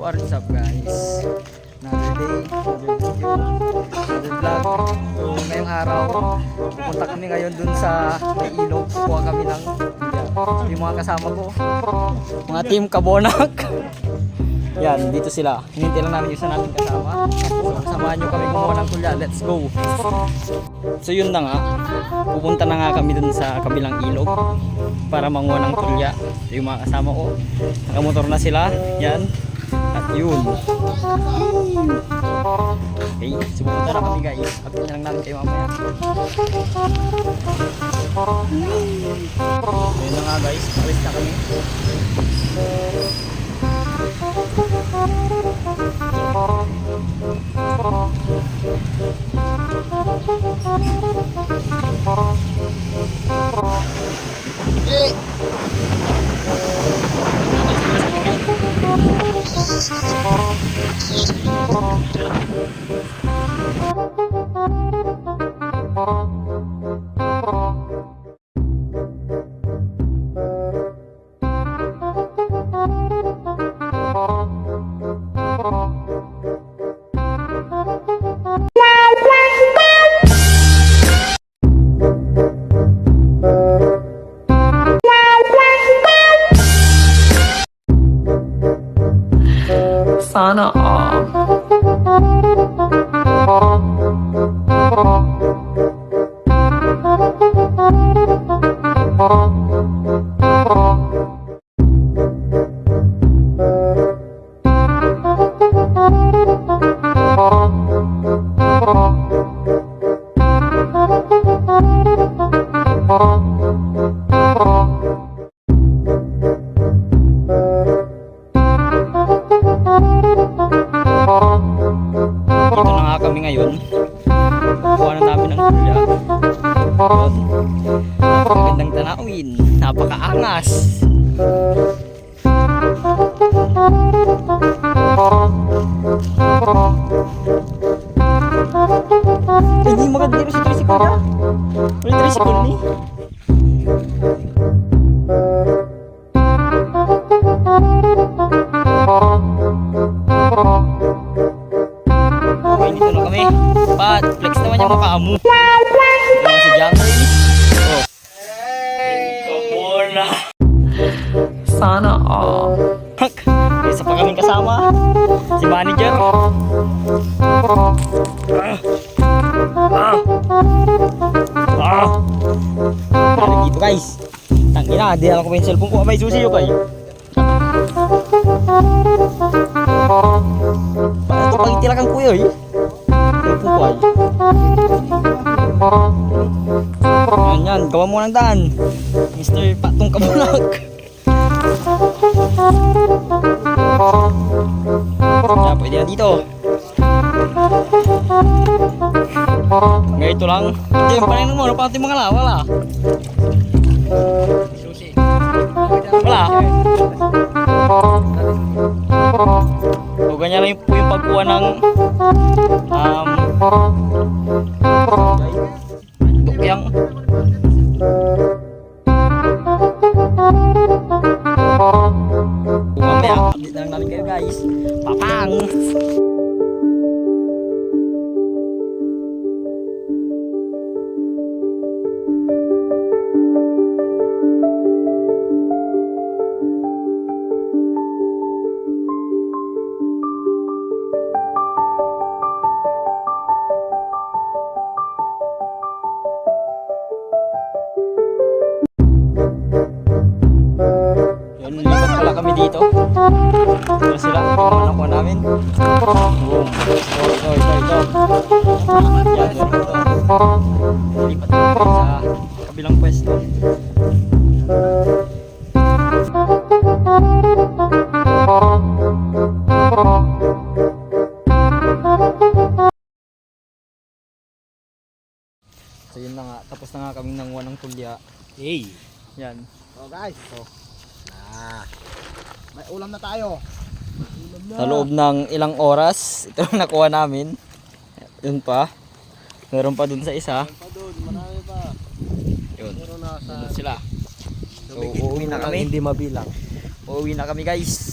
what is up guys? Another day, another video, another vlog. So ngayong araw, pupunta kami ngayon dun sa may ilog. Kuha kami ng yung mga kasama ko, mga team Kabonak. Yan, dito sila. Hinintay lang namin yung isa natin kasama. So samahan nyo kami kumuha ng tulya. Let's go! So yun na nga, pupunta na nga kami dun sa kabilang ilog para manguha ng tulya. Yung mga kasama ko, nakamotor na sila. Yan. At yun. Okay, so pupunta na kami guys. Update na lang namin kayo mamaya. Ayun na nga guys, alis na kami. Hey! Sana all. Dito na nga kami ngayon. Kuha na namin ng tulya. Napakagandang tanawin. Napakaangas. Hindi maganda si tricycle niya. Wala tricycle ni. Okay, dito na kami. Pat, flex naman yung mukha mo. Ito naman si Jangre. Oh. Kabona. Sana all. Isa pa kaming kasama. Si manager. Ano dito guys? Tangina, di alam ko yung cellphone ko. May susi yun kayo. Ito pang itilakan ko yun. Cellphone ko ay. Yan, gawa mo ng daan. Mr. Patong Kabunak. Kaya pwede na dito. Ganito lang. Hindi, yung panay mo. Ano pa natin mga lawal ah. Wala. O ganyan lang po yung pagkuha ng dukyang. Mamaya, update na lang namin kayo guys. Papang! Lipat pala kami dito. Ito sila, yung mga nakuha namin. Boom. Ito. Yan, ito. Lipat kami sa kabilang pwesto. So yun na nga, tapos na nga kaming nanguha ng tulya. Hey! Yan. So guys, may ulam na tayo. Sa loob ng ilang oras, ito ang nakuha namin. Yun pa. Meron pa dun sa isa. Pa doon, marami pa. Yun. Meron na sa Dun sila. So uuwi na kami. Hindi mabilang. Uuwi na kami guys.